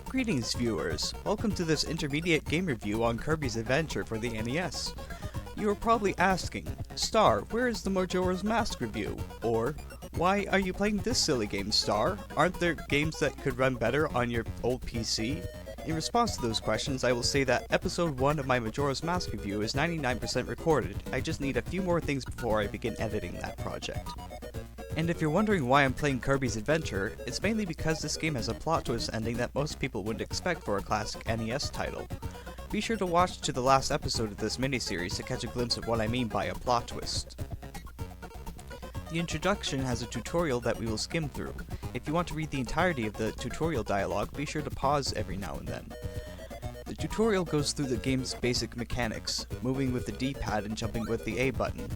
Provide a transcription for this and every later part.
Greetings viewers, welcome to this intermediate game review on Kirby's Adventure for the NES. You are probably asking, Star, where is the Majora's Mask review? Or, why are you playing this silly game, Star? Aren't there games that could run better on your old PC? In response to those questions, I will say that episode 1 of my Majora's Mask review is 99% recorded. I just need a few more things before I begin editing that project. And if you're wondering why I'm playing Kirby's Adventure, it's mainly because this game has a plot twist ending that most people wouldn't expect for a classic NES title. Be sure to watch to the last episode of this miniseries to catch a glimpse of what I mean by a plot twist. The introduction has a tutorial that we will skim through. If you want to read the entirety of the tutorial dialogue, be sure to pause every now and then. The tutorial goes through the game's basic mechanics, moving with the D-pad and jumping with the A button.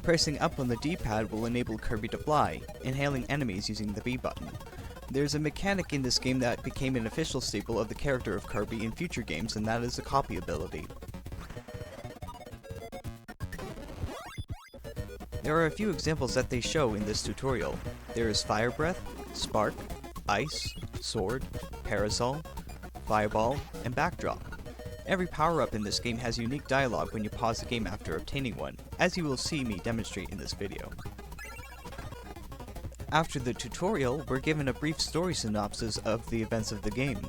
Pressing up on the D-pad will enable Kirby to fly, inhaling enemies using the B button. There's a mechanic in this game that became an official staple of the character of Kirby in future games, and that is the copy ability. There are a few examples that they show in this tutorial. There is Fire Breath, Spark, Ice, Sword, Parasol, Fireball, and Backdrop. Every power-up in this game has unique dialogue when you pause the game after obtaining one, as you will see me demonstrate in this video. After the tutorial, we're given a brief story synopsis of the events of the game.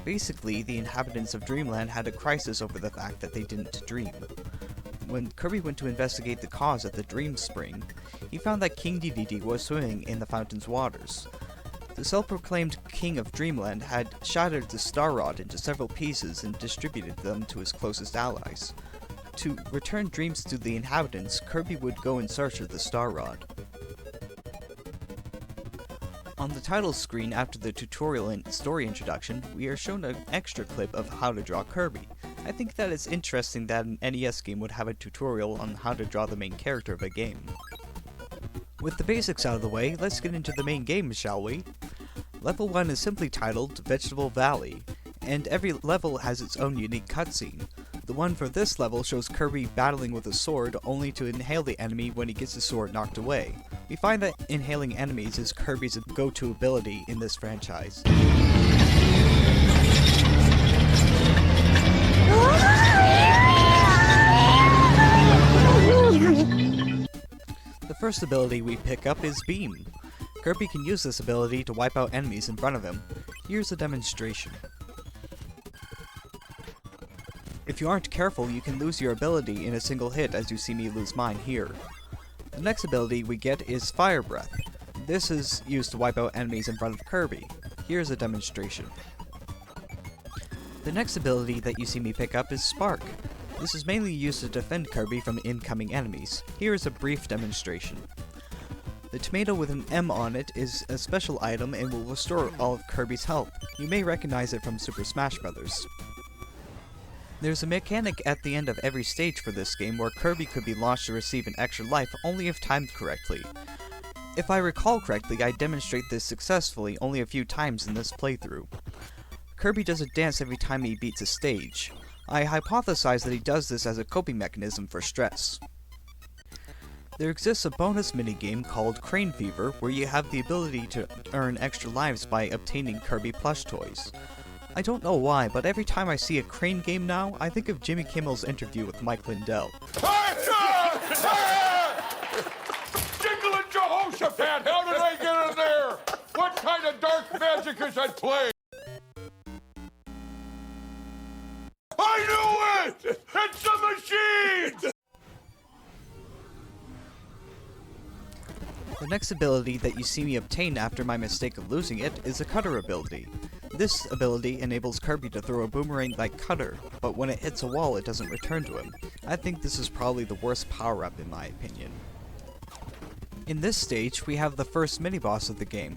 Basically, the inhabitants of Dreamland had a crisis over the fact that they didn't dream. When Kirby went to investigate the cause at the Dream Spring, he found that King Dedede was swimming in the fountain's waters. The self-proclaimed King of Dreamland had shattered the Star Rod into several pieces and distributed them to his closest allies. To return dreams to the inhabitants, Kirby would go in search of the Star Rod. On the title screen after the tutorial and story introduction, we are shown an extra clip of how to draw Kirby. I think that it's interesting that an NES game would have a tutorial on how to draw the main character of a game. With the basics out of the way, let's get into the main game, shall we? Level 1 is simply titled Vegetable Valley, and every level has its own unique cutscene. The one for this level shows Kirby battling with a sword only to inhale the enemy when he gets his sword knocked away. We find that inhaling enemies is Kirby's go-to ability in this franchise. The first ability we pick up is Beam. Kirby can use this ability to wipe out enemies in front of him. Here's a demonstration. If you aren't careful, you can lose your ability in a single hit, as you see me lose mine here. The next ability we get is Fire Breath. This is used to wipe out enemies in front of Kirby. Here's a demonstration. The next ability that you see me pick up is Spark. This is mainly used to defend Kirby from incoming enemies. Here is a brief demonstration. The tomato with an M on it is a special item and will restore all of Kirby's health. You may recognize it from Super Smash Bros. There's a mechanic at the end of every stage for this game where Kirby could be launched to receive an extra life only if timed correctly. If I recall correctly, I demonstrate this successfully only a few times in this playthrough. Kirby does a dance every time he beats a stage. I hypothesize that he does this as a coping mechanism for stress. There exists a bonus minigame called Crane Fever, where you have the ability to earn extra lives by obtaining Kirby plush toys. I don't know why, but every time I see a Crane game now, I think of Jimmy Kimmel's interview with Mike Lindell. Jingle and Jehoshaphat, how did I get in there? What kind of dark magic is at play? I knew it! It's a machine! The next ability that you see me obtain after my mistake of losing it is a Cutter ability. This ability enables Kirby to throw a boomerang like Cutter, but when it hits a wall it doesn't return to him. I think this is probably the worst power-up in my opinion. In this stage, we have the first mini-boss of the game.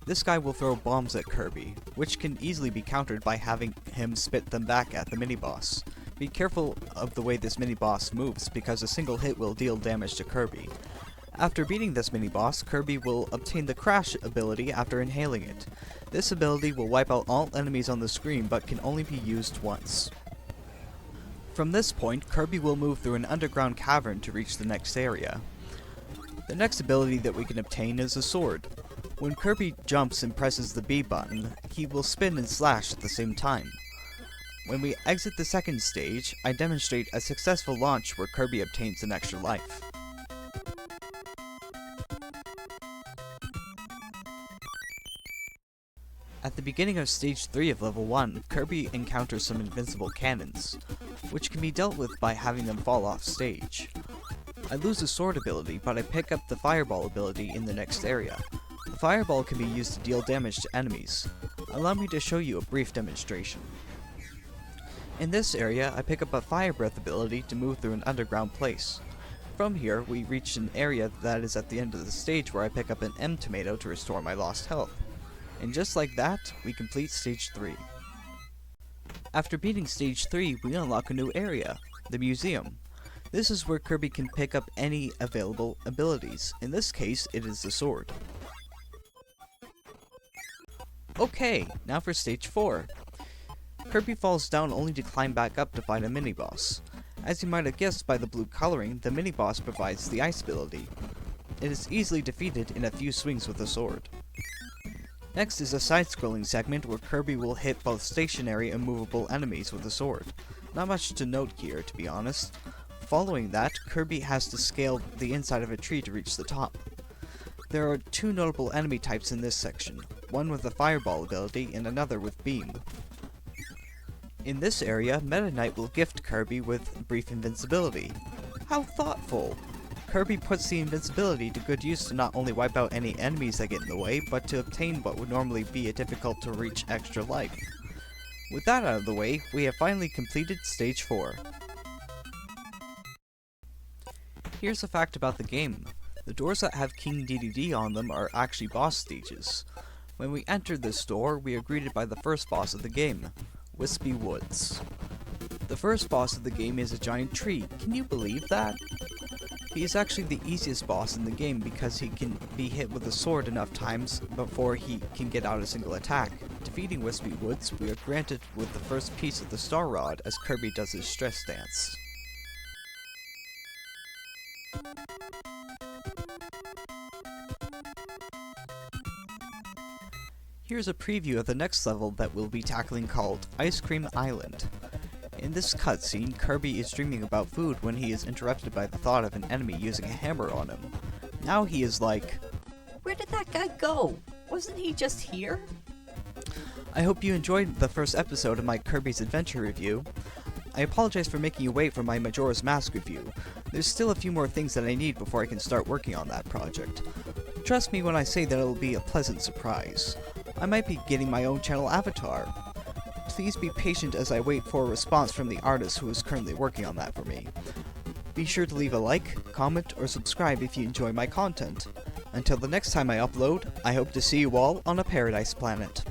This guy will throw bombs at Kirby, which can easily be countered by having him spit them back at the mini-boss. Be careful of the way this mini-boss moves, because a single hit will deal damage to Kirby. After beating this mini-boss, Kirby will obtain the Crash ability after inhaling it. This ability will wipe out all enemies on the screen, but can only be used once. From this point, Kirby will move through an underground cavern to reach the next area. The next ability that we can obtain is a sword. When Kirby jumps and presses the B button, he will spin and slash at the same time. When we exit the second stage, I demonstrate a successful launch where Kirby obtains an extra life. At the beginning of Stage 3 of Level 1, Kirby encounters some invincible cannons, which can be dealt with by having them fall off stage. I lose the sword ability, but I pick up the fireball ability in the next area. The fireball can be used to deal damage to enemies. Allow me to show you a brief demonstration. In this area, I pick up a fire breath ability to move through an underground place. From here, we reach an area that is at the end of the stage where I pick up an M tomato to restore my lost health. And just like that, we complete Stage 3. After beating Stage 3, we unlock a new area, the museum. This is where Kirby can pick up any available abilities. In this case, it is the sword. Okay, now for Stage 4. Kirby falls down only to climb back up to find a mini-boss. As you might have guessed by the blue coloring, the mini-boss provides the ice ability. It is easily defeated in a few swings with the sword. Next is a side-scrolling segment where Kirby will hit both stationary and movable enemies with a sword. Not much to note here, to be honest. Following that, Kirby has to scale the inside of a tree to reach the top. There are two notable enemy types in this section, one with a fireball ability and another with beam. In this area, Meta Knight will gift Kirby with brief invincibility. How thoughtful! Kirby puts the invincibility to good use to not only wipe out any enemies that get in the way, but to obtain what would normally be a difficult to reach extra life. With that out of the way, we have finally completed Stage 4. Here's a fact about the game. The doors that have King DDD on them are actually boss stages. When we enter this door, we are greeted by the first boss of the game, Wispy Woods. The first boss of the game is a giant tree. Can you believe that? He is actually the easiest boss in the game because he can be hit with a sword enough times before he can get out a single attack. Defeating Wispy Woods, we are granted with the first piece of the Star Rod as Kirby does his stress dance. Here's a preview of the next level that we'll be tackling called Ice Cream Island. In this cutscene, Kirby is dreaming about food when he is interrupted by the thought of an enemy using a hammer on him. Now he is like, "Where did that guy go? Wasn't he just here?" I hope you enjoyed the first episode of my Kirby's Adventure review. I apologize for making you wait for my Majora's Mask review. There's still a few more things that I need before I can start working on that project. Trust me when I say that it'll be a pleasant surprise. I might be getting my own channel avatar. Please be patient as I wait for a response from the artist who is currently working on that for me. Be sure to leave a like, comment, or subscribe if you enjoy my content. Until the next time I upload, I hope to see you all on a paradise planet.